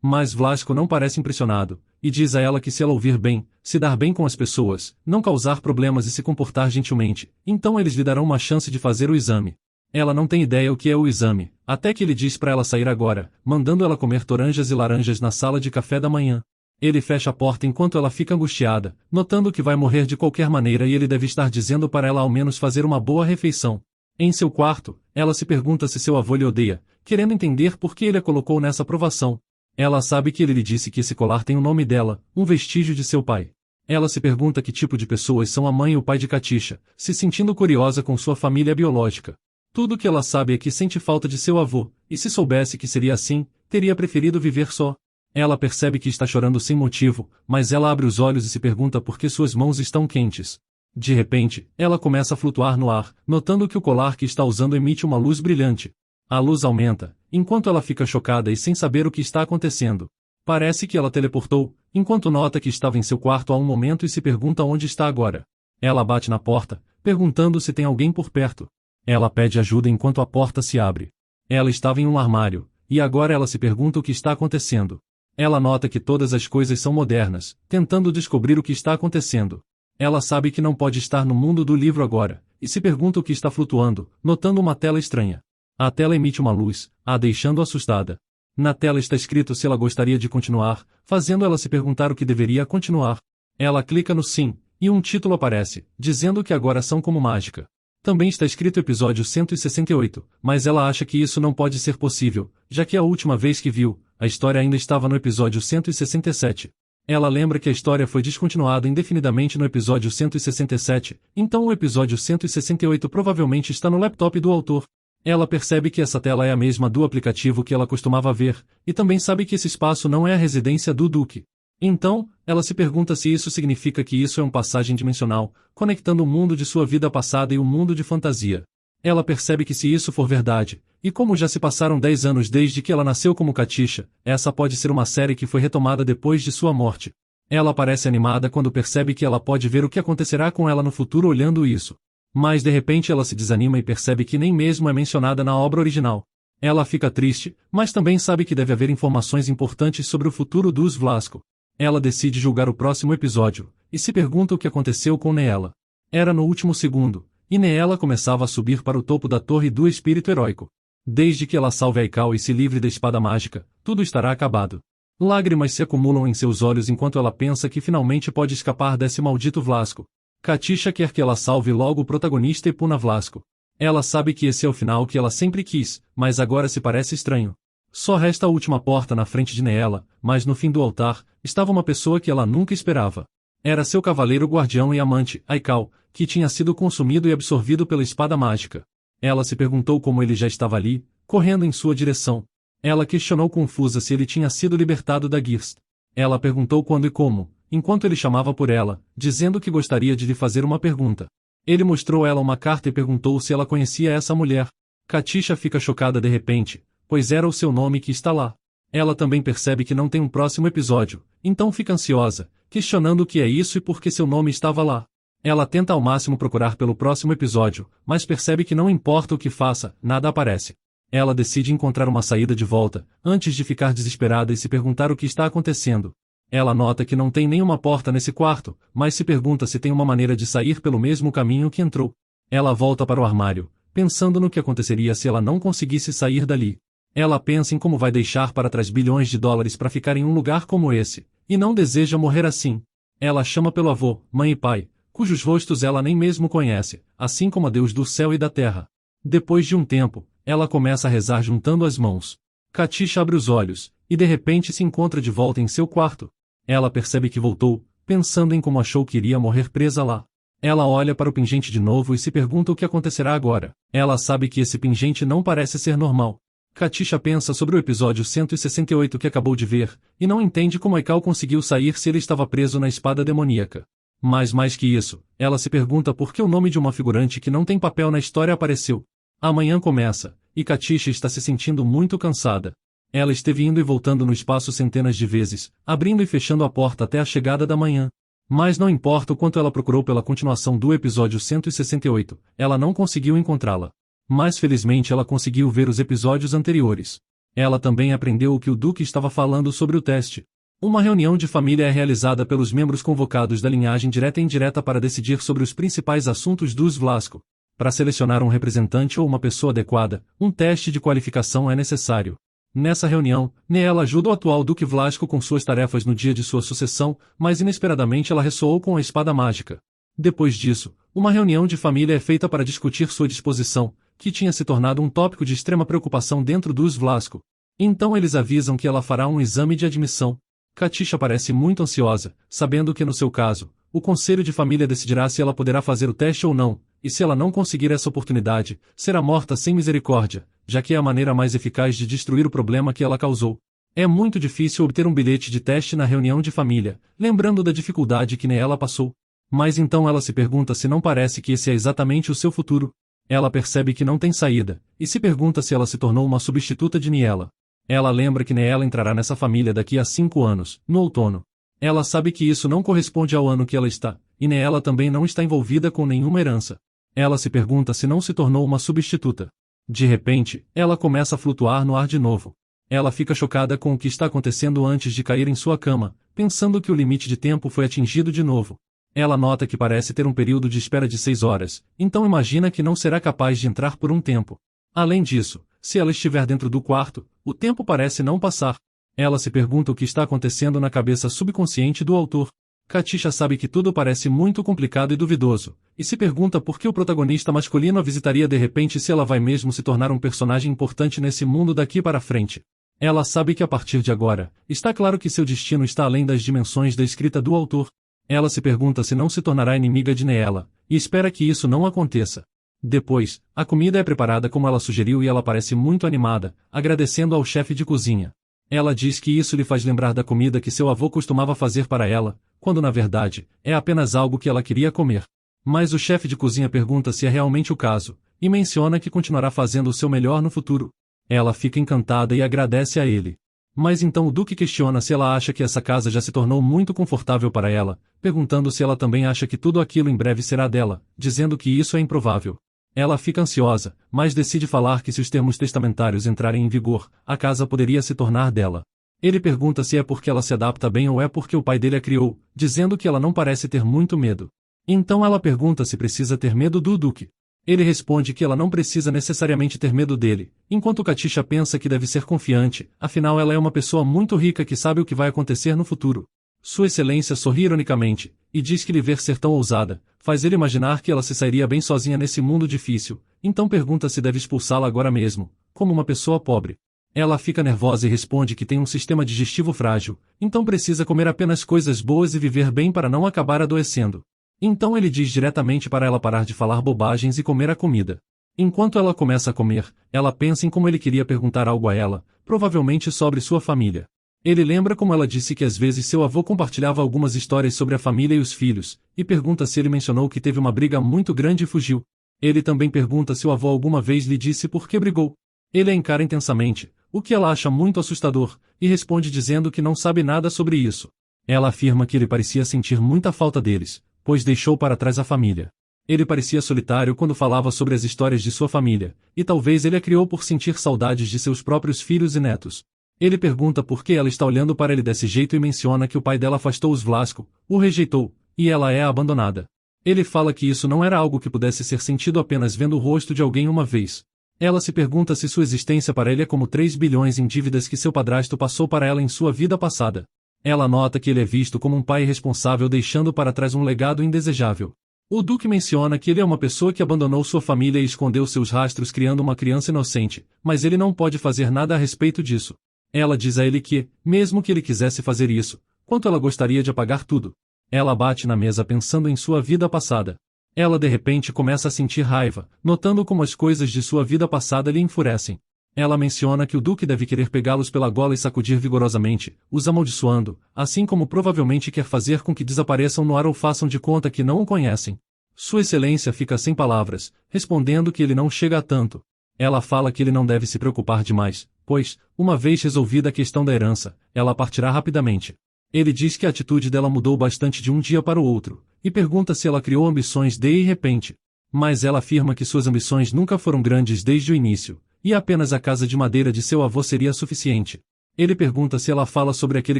S2: Mas Vlasco não parece impressionado, e diz a ela que se ela ouvir bem, se dar bem com as pessoas, não causar problemas e se comportar gentilmente, então eles lhe darão uma chance de fazer o exame. Ela não tem ideia o que é o exame, até que ele diz para ela sair agora, mandando ela comer toranjas e laranjas na sala de café da manhã. Ele fecha a porta enquanto ela fica angustiada, notando que vai morrer de qualquer maneira e ele deve estar dizendo para ela ao menos fazer uma boa refeição. Em seu quarto, ela se pergunta se seu avô lhe odeia, querendo entender por que ele a colocou nessa provação. Ela sabe que ele lhe disse que esse colar tem o nome dela, um vestígio de seu pai. Ela se pergunta que tipo de pessoas são a mãe e o pai de Katisha, se sentindo curiosa com sua família biológica. Tudo o que ela sabe é que sente falta de seu avô, e se soubesse que seria assim, teria preferido viver só. Ela percebe que está chorando sem motivo, mas ela abre os olhos e se pergunta por que suas mãos estão quentes. De repente, ela começa a flutuar no ar, notando que o colar que está usando emite uma luz brilhante. A luz aumenta, enquanto ela fica chocada e sem saber o que está acontecendo. Parece que ela teleportou, enquanto nota que estava em seu quarto há um momento e se pergunta onde está agora. Ela bate na porta, perguntando se tem alguém por perto. Ela pede ajuda enquanto a porta se abre. Ela estava em um armário, e agora ela se pergunta o que está acontecendo. Ela nota que todas as coisas são modernas, tentando descobrir o que está acontecendo. Ela sabe que não pode estar no mundo do livro agora, e se pergunta o que está flutuando, notando uma tela estranha. A tela emite uma luz, a deixando assustada. Na tela está escrito se ela gostaria de continuar, fazendo ela se perguntar o que deveria continuar. Ela clica no sim, e um título aparece, dizendo que agora são como mágica. Também está escrito episódio 168, mas ela acha que isso não pode ser possível, já que a última vez que viu, a história ainda estava no episódio 167. Ela lembra que a história foi descontinuada indefinidamente no episódio 167, então o episódio 168 provavelmente está no laptop do autor. Ela percebe que essa tela é a mesma do aplicativo que ela costumava ver, e também sabe que esse espaço não é a residência do Duque. Então, ela se pergunta se isso significa que isso é uma passagem dimensional, conectando o mundo de sua vida passada e o mundo de fantasia. Ela percebe que se isso for verdade, e como já se passaram 10 anos desde que ela nasceu como Katisha, essa pode ser uma série que foi retomada depois de sua morte. Ela parece animada quando percebe que ela pode ver o que acontecerá com ela no futuro olhando isso. Mas de repente ela se desanima e percebe que nem mesmo é mencionada na obra original. Ela fica triste, mas também sabe que deve haver informações importantes sobre o futuro dos Vlasco. Ela decide julgar o próximo episódio, e se pergunta o que aconteceu com Neela. Era no último segundo, e Neela começava a subir para o topo da torre do espírito heróico. Desde que ela salve Aikau e se livre da espada mágica, tudo estará acabado. Lágrimas se acumulam em seus olhos enquanto ela pensa que finalmente pode escapar desse maldito Vlasco. Katisha quer que ela salve logo o protagonista e puna Vlasco. Ela sabe que esse é o final que ela sempre quis, mas agora se parece estranho. Só resta a última porta na frente de Neela, mas no fim do altar, estava uma pessoa que ela nunca esperava. Era seu cavaleiro guardião e amante, Aikau, que tinha sido consumido e absorvido pela espada mágica. Ela se perguntou como ele já estava ali, correndo em sua direção. Ela questionou confusa se ele tinha sido libertado da Geist. Ela perguntou quando e como, enquanto ele chamava por ela, dizendo que gostaria de lhe fazer uma pergunta. Ele mostrou a ela uma carta e perguntou se ela conhecia essa mulher. Katisha fica chocada de repente, pois era o seu nome que está lá. Ela também percebe que não tem um próximo episódio, então fica ansiosa, questionando o que é isso e por que seu nome estava lá. Ela tenta ao máximo procurar pelo próximo episódio, mas percebe que não importa o que faça, nada aparece. Ela decide encontrar uma saída de volta, antes de ficar desesperada e se perguntar o que está acontecendo. Ela nota que não tem nenhuma porta nesse quarto, mas se pergunta se tem uma maneira de sair pelo mesmo caminho que entrou. Ela volta para o armário, pensando no que aconteceria se ela não conseguisse sair dali. Ela pensa em como vai deixar para trás bilhões de dólares para ficar em um lugar como esse, e não deseja morrer assim. Ela chama pelo avô, mãe e pai, cujos rostos ela nem mesmo conhece, assim como a Deus do céu e da terra. Depois de um tempo, ela começa a rezar juntando as mãos. Katisha abre os olhos, e de repente se encontra de volta em seu quarto. Ela percebe que voltou, pensando em como achou que iria morrer presa lá. Ela olha para o pingente de novo e se pergunta o que acontecerá agora. Ela sabe que esse pingente não parece ser normal. Katisha pensa sobre o episódio 168 que acabou de ver, e não entende como Aikau conseguiu sair se ele estava preso na espada demoníaca. Mas mais que isso, ela se pergunta por que o nome de uma figurante que não tem papel na história apareceu. Amanhã começa, e Katisha está se sentindo muito cansada. Ela esteve indo e voltando no espaço centenas de vezes, abrindo e fechando a porta até a chegada da manhã. Mas não importa o quanto ela procurou pela continuação do episódio 168, ela não conseguiu encontrá-la. Mas felizmente ela conseguiu ver os episódios anteriores. Ela também aprendeu o que o Duque estava falando sobre o teste. Uma reunião de família é realizada pelos membros convocados da linhagem direta e indireta para decidir sobre os principais assuntos dos Vlasco. Para selecionar um representante ou uma pessoa adequada, um teste de qualificação é necessário. Nessa reunião, Neela ajuda o atual Duque Vlasco com suas tarefas no dia de sua sucessão, mas inesperadamente ela ressoou com a espada mágica. Depois disso, uma reunião de família é feita para discutir sua disposição, que tinha se tornado um tópico de extrema preocupação dentro dos Vlasco. Então eles avisam que ela fará um exame de admissão. Katisha parece muito ansiosa, sabendo que no seu caso, o conselho de família decidirá se ela poderá fazer o teste ou não, e se ela não conseguir essa oportunidade, será morta sem misericórdia, já que é a maneira mais eficaz de destruir o problema que ela causou. É muito difícil obter um bilhete de teste na reunião de família, lembrando da dificuldade que Neela passou. Mas então ela se pergunta se não parece que esse é exatamente o seu futuro. Ela percebe que não tem saída, e se pergunta se ela se tornou uma substituta de Neela. Ela lembra que Neela entrará nessa família daqui a 5 anos, no outono. Ela sabe que isso não corresponde ao ano que ela está, e Neela também não está envolvida com nenhuma herança. Ela se pergunta se não se tornou uma substituta. De repente, ela começa a flutuar no ar de novo. Ela fica chocada com o que está acontecendo antes de cair em sua cama, pensando que o limite de tempo foi atingido de novo. Ela nota que parece ter um período de espera de 6 horas, então imagina que não será capaz de entrar por um tempo. Além disso, se ela estiver dentro do quarto, o tempo parece não passar. Ela se pergunta o que está acontecendo na cabeça subconsciente do autor. Katisha sabe que tudo parece muito complicado e duvidoso, e se pergunta por que o protagonista masculino a visitaria de repente se ela vai mesmo se tornar um personagem importante nesse mundo daqui para frente. Ela sabe que a partir de agora, está claro que seu destino está além das dimensões da escrita do autor. Ela se pergunta se não se tornará inimiga de Neela, e espera que isso não aconteça. Depois, a comida é preparada como ela sugeriu e ela parece muito animada, agradecendo ao chefe de cozinha. Ela diz que isso lhe faz lembrar da comida que seu avô costumava fazer para ela, quando na verdade, é apenas algo que ela queria comer. Mas o chefe de cozinha pergunta se é realmente o caso, e menciona que continuará fazendo o seu melhor no futuro. Ela fica encantada e agradece a ele. Mas então o Duque questiona se ela acha que essa casa já se tornou muito confortável para ela, perguntando se ela também acha que tudo aquilo em breve será dela, dizendo que isso é improvável. Ela fica ansiosa, mas decide falar que se os termos testamentários entrarem em vigor, a casa poderia se tornar dela. Ele pergunta se é porque ela se adapta bem ou é porque o pai dele a criou, dizendo que ela não parece ter muito medo. Então ela pergunta se precisa ter medo do Duque. Ele responde que ela não precisa necessariamente ter medo dele, enquanto Katisha pensa que deve ser confiante, afinal ela é uma pessoa muito rica que sabe o que vai acontecer no futuro. Sua Excelência sorri ironicamente, e diz que lhe ver ser tão ousada, faz ele imaginar que ela se sairia bem sozinha nesse mundo difícil, então pergunta se deve expulsá-la agora mesmo, como uma pessoa pobre. Ela fica nervosa e responde que tem um sistema digestivo frágil, então precisa comer apenas coisas boas e viver bem para não acabar adoecendo. Então ele diz diretamente para ela parar de falar bobagens e comer a comida. Enquanto ela começa a comer, ela pensa em como ele queria perguntar algo a ela, provavelmente sobre sua família. Ele lembra como ela disse que às vezes seu avô compartilhava algumas histórias sobre a família e os filhos, e pergunta se ele mencionou que teve uma briga muito grande e fugiu. Ele também pergunta se o avô alguma vez lhe disse por que brigou. Ele a encara intensamente, o que ela acha muito assustador, e responde dizendo que não sabe nada sobre isso. Ela afirma que ele parecia sentir muita falta deles, pois deixou para trás a família. Ele parecia solitário quando falava sobre as histórias de sua família, e talvez ele a criou por sentir saudades de seus próprios filhos e netos. Ele pergunta por que ela está olhando para ele desse jeito e menciona que o pai dela afastou os Vlasco, o rejeitou, e ela é abandonada. Ele fala que isso não era algo que pudesse ser sentido apenas vendo o rosto de alguém uma vez. Ela se pergunta se sua existência para ele é como 3 bilhões em dívidas que seu padrasto passou para ela em sua vida passada. Ela nota que ele é visto como um pai irresponsável deixando para trás um legado indesejável. O Duque menciona que ele é uma pessoa que abandonou sua família e escondeu seus rastros criando uma criança inocente, mas ele não pode fazer nada a respeito disso. Ela diz a ele que, mesmo que ele quisesse fazer isso, quanto ela gostaria de apagar tudo. Ela bate na mesa pensando em sua vida passada. Ela de repente começa a sentir raiva, notando como as coisas de sua vida passada lhe enfurecem. Ela menciona que o Duque deve querer pegá-los pela gola e sacudir vigorosamente, os amaldiçoando, assim como provavelmente quer fazer com que desapareçam no ar ou façam de conta que não o conhecem. Sua Excelência fica sem palavras, respondendo que ele não chega a tanto. Ela fala que ele não deve se preocupar demais, pois, uma vez resolvida a questão da herança, ela partirá rapidamente. Ele diz que a atitude dela mudou bastante de um dia para o outro, e pergunta se ela criou ambições de repente. Mas ela afirma que suas ambições nunca foram grandes desde o início, e apenas a casa de madeira de seu avô seria suficiente. Ele pergunta se ela fala sobre aquele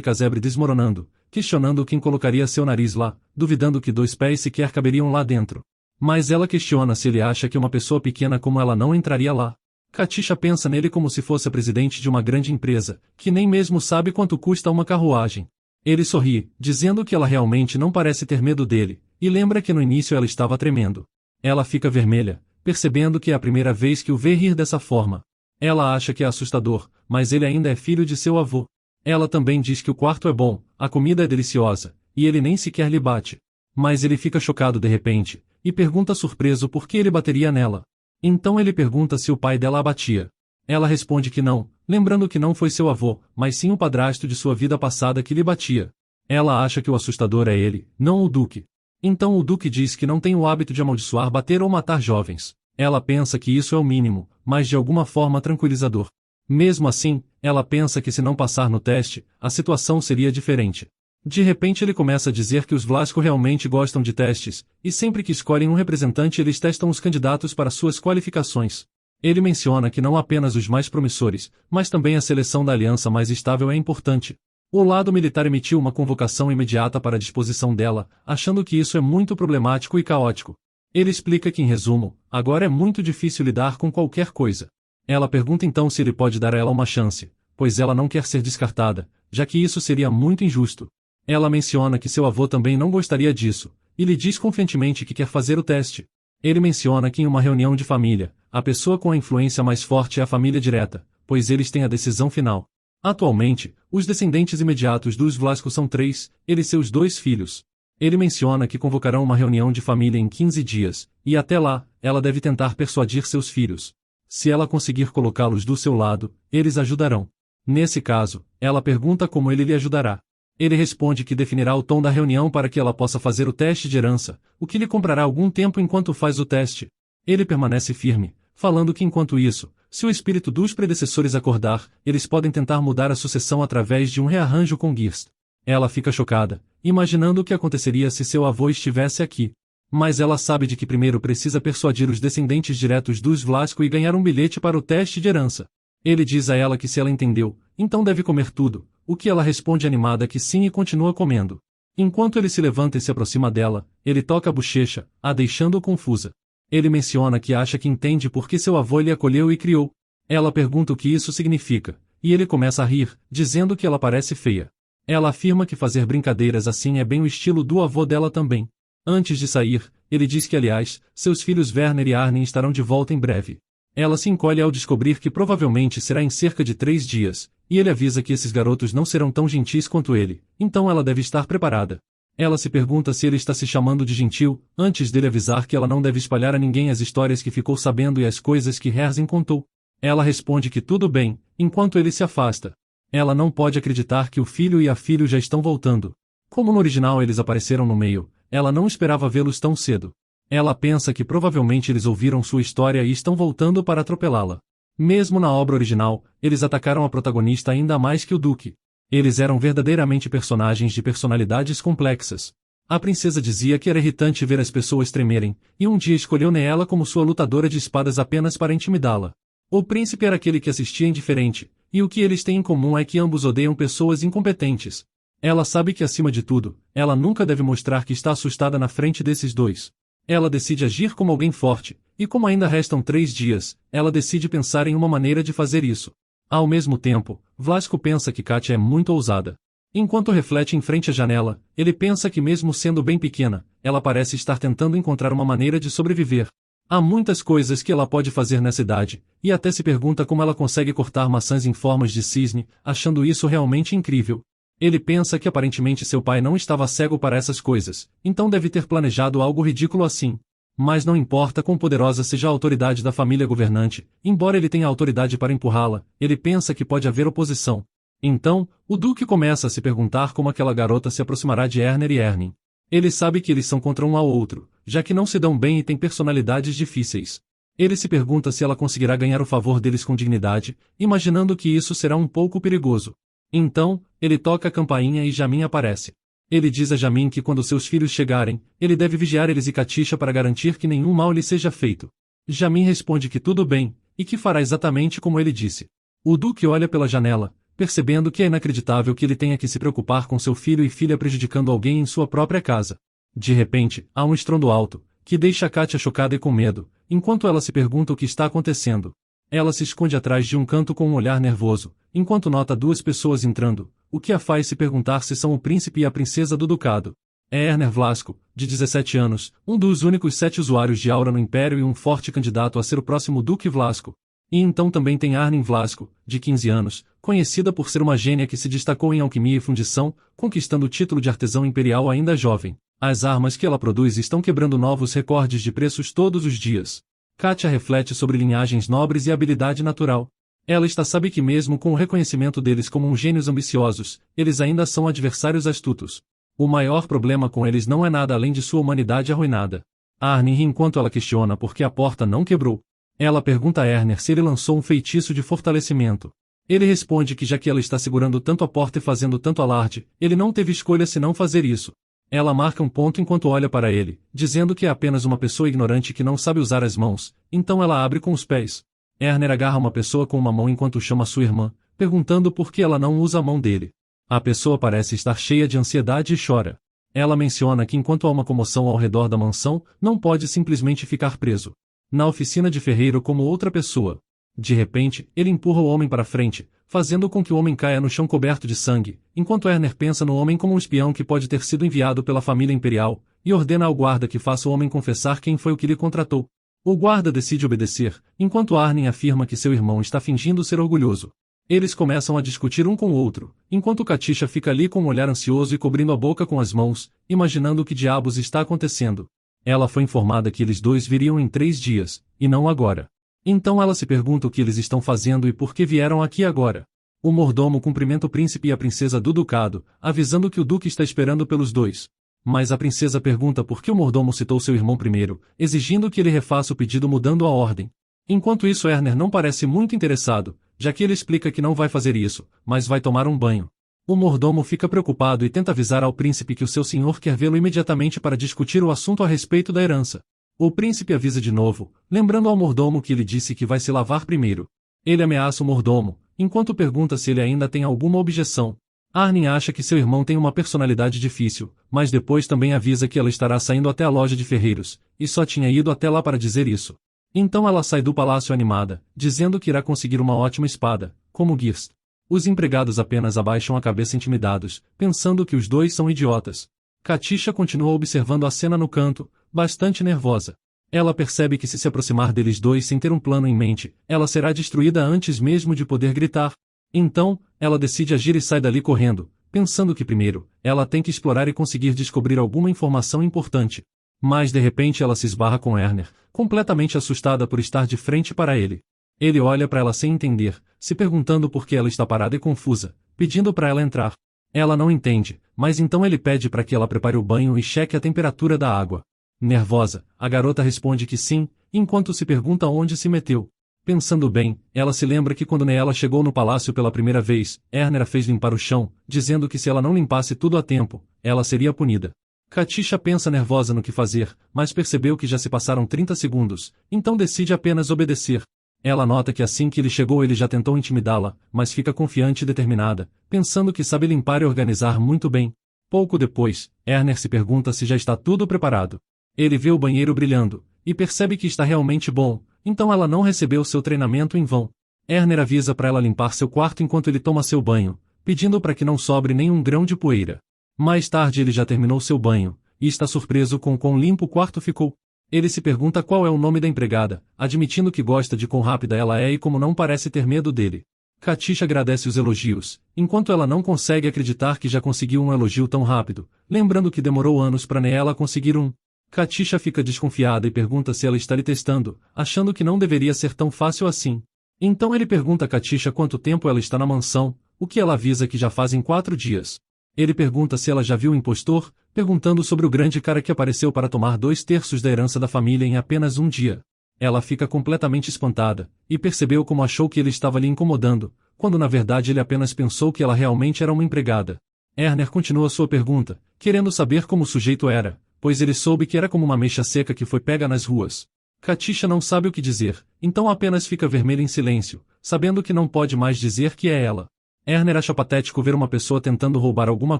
S2: casebre desmoronando, questionando quem colocaria seu nariz lá, duvidando que 2 pés sequer caberiam lá dentro. Mas ela questiona se ele acha que uma pessoa pequena como ela não entraria lá. Katisha pensa nele como se fosse a presidente de uma grande empresa, que nem mesmo sabe quanto custa uma carruagem. Ele sorri, dizendo que ela realmente não parece ter medo dele, e lembra que no início ela estava tremendo. Ela fica vermelha, percebendo que é a primeira vez que o vê rir dessa forma. Ela acha que é assustador, mas ele ainda é filho de seu avô. Ela também diz que o quarto é bom, a comida é deliciosa, e ele nem sequer lhe bate. Mas ele fica chocado de repente, e pergunta surpreso por que ele bateria nela. Então ele pergunta se o pai dela a batia. Ela responde que não, lembrando que não foi seu avô, mas sim o padrasto de sua vida passada que lhe batia. Ela acha que o assustador é ele, não o Duque. Então o Duque diz que não tem o hábito de amaldiçoar, bater ou matar jovens. Ela pensa que isso é o mínimo, mas de alguma forma tranquilizador. Mesmo assim, ela pensa que se não passar no teste, a situação seria diferente. De repente ele começa a dizer que os Vlasco realmente gostam de testes, e sempre que escolhem um representante eles testam os candidatos para suas qualificações. Ele menciona que não apenas os mais promissores, mas também a seleção da aliança mais estável é importante. O lado militar emitiu uma convocação imediata para a disposição dela, achando que isso é muito problemático e caótico. Ele explica que, em resumo, agora é muito difícil lidar com qualquer coisa. Ela pergunta então se ele pode dar a ela uma chance, pois ela não quer ser descartada, já que isso seria muito injusto. Ela menciona que seu avô também não gostaria disso, e lhe diz confiantemente que quer fazer o teste. Ele menciona que em uma reunião de família, a pessoa com a influência mais forte é a família direta, pois eles têm a decisão final. Atualmente, os descendentes imediatos dos Vlasco são 3, ele e seus 2 filhos. Ele menciona que convocarão uma reunião de família em 15 dias, e até lá, ela deve tentar persuadir seus filhos. Se ela conseguir colocá-los do seu lado, eles ajudarão. Nesse caso, ela pergunta como ele lhe ajudará. Ele responde que definirá o tom da reunião para que ela possa fazer o teste de herança, o que lhe comprará algum tempo enquanto faz o teste. Ele permanece firme, falando que enquanto isso, se o espírito dos predecessores acordar, eles podem tentar mudar a sucessão através de um rearranjo com Girst. Ela fica chocada, imaginando o que aconteceria se seu avô estivesse aqui. Mas ela sabe de que primeiro precisa persuadir os descendentes diretos dos Vlasco e ganhar um bilhete para o teste de herança. Ele diz a ela que se ela entendeu, então deve comer tudo, o que ela responde animada que sim e continua comendo. Enquanto ele se levanta e se aproxima dela, ele toca a bochecha, a deixando confusa. Ele menciona que acha que entende por que seu avô lhe acolheu e criou. Ela pergunta o que isso significa, e ele começa a rir, dizendo que ela parece feia. Ela afirma que fazer brincadeiras assim é bem o estilo do avô dela também. Antes de sair, ele diz que aliás, seus filhos Werner e Armin estarão de volta em breve. Ela se encolhe ao descobrir que provavelmente será em cerca de 3 dias, e ele avisa que esses garotos não serão tão gentis quanto ele, então ela deve estar preparada. Ela se pergunta se ele está se chamando de gentil, antes dele avisar que ela não deve espalhar a ninguém as histórias que ficou sabendo e as coisas que Herzin contou. Ela responde que tudo bem, enquanto ele se afasta. Ela não pode acreditar que o filho e a filha já estão voltando. Como no original eles apareceram no meio, ela não esperava vê-los tão cedo. Ela pensa que provavelmente eles ouviram sua história e estão voltando para atropelá-la. Mesmo na obra original, eles atacaram a protagonista ainda mais que o Duque. Eles eram verdadeiramente personagens de personalidades complexas. A princesa dizia que era irritante ver as pessoas tremerem, e um dia escolheu Neela como sua lutadora de espadas apenas para intimidá-la. O príncipe era aquele que assistia indiferente, e o que eles têm em comum é que ambos odeiam pessoas incompetentes. Ela sabe que acima de tudo, ela nunca deve mostrar que está assustada na frente desses dois. Ela decide agir como alguém forte, e como ainda restam 3 dias, ela decide pensar em uma maneira de fazer isso. Ao mesmo tempo, Vlasco pensa que Katia é muito ousada. Enquanto reflete em frente à janela, ele pensa que mesmo sendo bem pequena, ela parece estar tentando encontrar uma maneira de sobreviver. Há muitas coisas que ela pode fazer nessa idade, e até se pergunta como ela consegue cortar maçãs em formas de cisne, achando isso realmente incrível. Ele pensa que aparentemente seu pai não estava cego para essas coisas, então deve ter planejado algo ridículo assim. Mas não importa quão poderosa seja a autoridade da família governante, embora ele tenha autoridade para empurrá-la, ele pensa que pode haver oposição. Então, o Duque começa a se perguntar como aquela garota se aproximará de Erner e Erning. Ele sabe que eles são contra um ao outro, já que não se dão bem e têm personalidades difíceis. Ele se pergunta se ela conseguirá ganhar o favor deles com dignidade, imaginando que isso será um pouco perigoso. Então, ele toca a campainha e Jamin aparece. Ele diz a Jamin que quando seus filhos chegarem, ele deve vigiar eles e Katisha para garantir que nenhum mal lhe seja feito. Jamin responde que tudo bem, e que fará exatamente como ele disse. O Duque olha pela janela, percebendo que é inacreditável que ele tenha que se preocupar com seu filho e filha prejudicando alguém em sua própria casa. De repente, há um estrondo alto, que deixa Katia chocada e com medo, enquanto ela se pergunta o que está acontecendo. Ela se esconde atrás de um canto com um olhar nervoso, enquanto nota duas pessoas entrando, o que a faz se perguntar se são o príncipe e a princesa do ducado. É Erner Vlasco, de 17 anos, um dos únicos 7 usuários de aura no Império e um forte candidato a ser o próximo Duque Vlasco. E então também tem Arnim Vlasco, de 15 anos, conhecida por ser uma gênia que se destacou em alquimia e fundição, conquistando o título de artesão imperial ainda jovem. As armas que ela produz estão quebrando novos recordes de preços todos os dias. Katia reflete sobre linhagens nobres e habilidade natural. Ela sabe que mesmo com o reconhecimento deles como gênios ambiciosos, eles ainda são adversários astutos. O maior problema com eles não é nada além de sua humanidade arruinada. Arnim ri enquanto ela questiona por que a porta não quebrou. Ela pergunta a Erner se ele lançou um feitiço de fortalecimento. Ele responde que já que ela está segurando tanto a porta e fazendo tanto alarde, ele não teve escolha senão fazer isso. Ela marca um ponto enquanto olha para ele, dizendo que é apenas uma pessoa ignorante que não sabe usar as mãos, então ela abre com os pés. Erner agarra uma pessoa com uma mão enquanto chama sua irmã, perguntando por que ela não usa a mão dele. A pessoa parece estar cheia de ansiedade e chora. Ela menciona que enquanto há uma comoção ao redor da mansão, não pode simplesmente ficar preso na oficina de ferreiro como outra pessoa. De repente, ele empurra o homem para frente, fazendo com que o homem caia no chão coberto de sangue, enquanto Erner pensa no homem como um espião que pode ter sido enviado pela família imperial, e ordena ao guarda que faça o homem confessar quem foi o que lhe contratou. O guarda decide obedecer, enquanto Arnim afirma que seu irmão está fingindo ser orgulhoso. Eles começam a discutir um com o outro, enquanto Katisha fica ali com um olhar ansioso e cobrindo a boca com as mãos, imaginando o que diabos está acontecendo. Ela foi informada que eles dois viriam em 3 dias, e não agora. Então ela se pergunta o que eles estão fazendo e por que vieram aqui agora. O mordomo cumprimenta o príncipe e a princesa do ducado, avisando que o duque está esperando pelos dois. Mas a princesa pergunta por que o mordomo citou seu irmão primeiro, exigindo que ele refaça o pedido mudando a ordem. Enquanto isso, Erner não parece muito interessado, já que ele explica que não vai fazer isso, mas vai tomar um banho. O mordomo fica preocupado e tenta avisar ao príncipe que o seu senhor quer vê-lo imediatamente para discutir o assunto a respeito da herança. O príncipe avisa de novo, lembrando ao mordomo que ele disse que vai se lavar primeiro. Ele ameaça o mordomo, enquanto pergunta se ele ainda tem alguma objeção. Arnim acha que seu irmão tem uma personalidade difícil, mas depois também avisa que ela estará saindo até a loja de ferreiros, e só tinha ido até lá para dizer isso. Então ela sai do palácio animada, dizendo que irá conseguir uma ótima espada, como Girst. Os empregados apenas abaixam a cabeça intimidados, pensando que os dois são idiotas. Katisha continua observando a cena no canto, bastante nervosa. Ela percebe que se aproximar deles dois sem ter um plano em mente, ela será destruída antes mesmo de poder gritar. Então, ela decide agir e sai dali correndo, pensando que primeiro, ela tem que explorar e conseguir descobrir alguma informação importante. Mas de repente ela se esbarra com Erner, completamente assustada por estar de frente para ele. Ele olha para ela sem entender, se perguntando por que ela está parada e confusa, pedindo para ela entrar. Ela não entende, mas então ele pede para que ela prepare o banho e cheque a temperatura da água. Nervosa, a garota responde que sim, enquanto se pergunta onde se meteu. Pensando bem, ela se lembra que quando ela chegou no palácio pela primeira vez, Erner a fez limpar o chão, dizendo que se ela não limpasse tudo a tempo, ela seria punida. Katisha pensa nervosa no que fazer, mas percebeu que já se passaram 30 segundos, então decide apenas obedecer. Ela nota que assim que ele chegou ele já tentou intimidá-la, mas fica confiante e determinada, pensando que sabe limpar e organizar muito bem. Pouco depois, Erner se pergunta se já está tudo preparado. Ele vê o banheiro brilhando, e percebe que está realmente bom, então ela não recebeu seu treinamento em vão. Erner avisa para ela limpar seu quarto enquanto ele toma seu banho, pedindo para que não sobre nenhum grão de poeira. Mais tarde ele já terminou seu banho, e está surpreso com quão limpo o quarto ficou. Ele se pergunta qual é o nome da empregada, admitindo que gosta de quão rápida ela é e como não parece ter medo dele. Katisha agradece os elogios, enquanto ela não consegue acreditar que já conseguiu um elogio tão rápido, lembrando que demorou anos para ela conseguir um. Katisha fica desconfiada e pergunta se ela está lhe testando, achando que não deveria ser tão fácil assim. Então ele pergunta a Katisha quanto tempo ela está na mansão, o que ela avisa que já fazem 4 dias. Ele pergunta se ela já viu o impostor, perguntando sobre o grande cara que apareceu para tomar 2/3 da herança da família em apenas um dia. Ela fica completamente espantada, e percebeu como achou que ele estava lhe incomodando, quando na verdade ele apenas pensou que ela realmente era uma empregada. Erner continua sua pergunta, querendo saber como o sujeito era, pois ele soube que era como uma ameixa seca que foi pega nas ruas. Katisha não sabe o que dizer, então apenas fica vermelha em silêncio, sabendo que não pode mais dizer que é ela. Erner acha patético ver uma pessoa tentando roubar alguma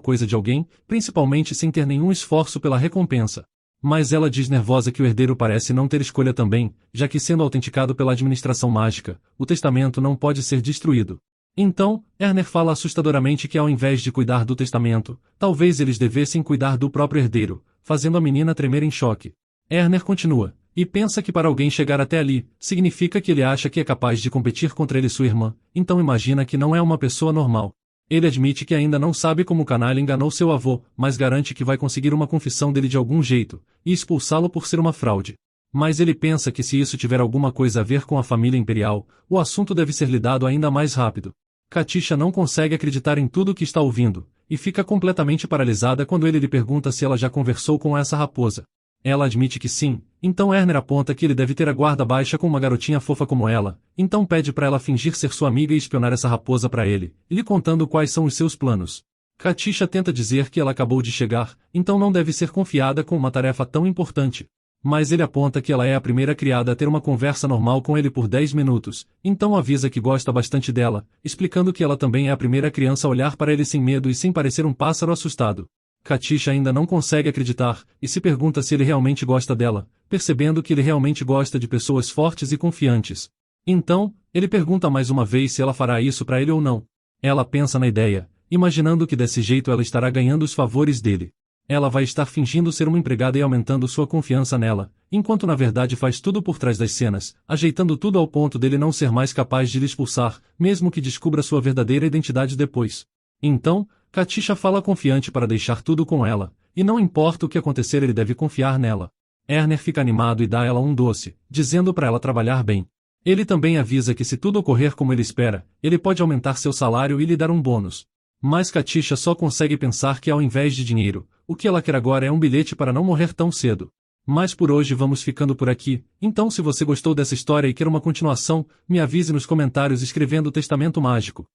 S2: coisa de alguém, principalmente sem ter nenhum esforço pela recompensa. Mas ela diz nervosa que o herdeiro parece não ter escolha também, já que sendo autenticado pela administração mágica, o testamento não pode ser destruído. Então, Erner fala assustadoramente que ao invés de cuidar do testamento, talvez eles devessem cuidar do próprio herdeiro, fazendo a menina tremer em choque. Erner continua, e pensa que para alguém chegar até ali, significa que ele acha que é capaz de competir contra ele e sua irmã, então imagina que não é uma pessoa normal. Ele admite que ainda não sabe como o canalha enganou seu avô, mas garante que vai conseguir uma confissão dele de algum jeito, e expulsá-lo por ser uma fraude. Mas ele pensa que se isso tiver alguma coisa a ver com a família imperial, o assunto deve ser lidado ainda mais rápido. Katisha não consegue acreditar em tudo o que está ouvindo, e fica completamente paralisada quando ele lhe pergunta se ela já conversou com essa raposa. Ela admite que sim, então Erner aponta que ele deve ter a guarda baixa com uma garotinha fofa como ela, então pede para ela fingir ser sua amiga e espionar essa raposa para ele, lhe contando quais são os seus planos. Katisha tenta dizer que ela acabou de chegar, então não deve ser confiada com uma tarefa tão importante. Mas ele aponta que ela é a primeira criada a ter uma conversa normal com ele por 10 minutos, então avisa que gosta bastante dela, explicando que ela também é a primeira criança a olhar para ele sem medo e sem parecer um pássaro assustado. Katisha ainda não consegue acreditar, e se pergunta se ele realmente gosta dela, percebendo que ele realmente gosta de pessoas fortes e confiantes. Então, ele pergunta mais uma vez se ela fará isso para ele ou não. Ela pensa na ideia, imaginando que desse jeito ela estará ganhando os favores dele. Ela vai estar fingindo ser uma empregada e aumentando sua confiança nela, enquanto na verdade faz tudo por trás das cenas, ajeitando tudo ao ponto dele não ser mais capaz de lhe expulsar, mesmo que descubra sua verdadeira identidade depois. Então, Katisha fala confiante para deixar tudo com ela, e não importa o que acontecer ele deve confiar nela. Erner fica animado e dá a ela um doce, dizendo para ela trabalhar bem. Ele também avisa que se tudo ocorrer como ele espera, ele pode aumentar seu salário e lhe dar um bônus. Mas Katisha só consegue pensar que ao invés de dinheiro, o que ela quer agora é um bilhete para não morrer tão cedo. Mas por hoje vamos ficando por aqui, então se você gostou dessa história e quer uma continuação, me avise nos comentários escrevendo Testamento Mágico.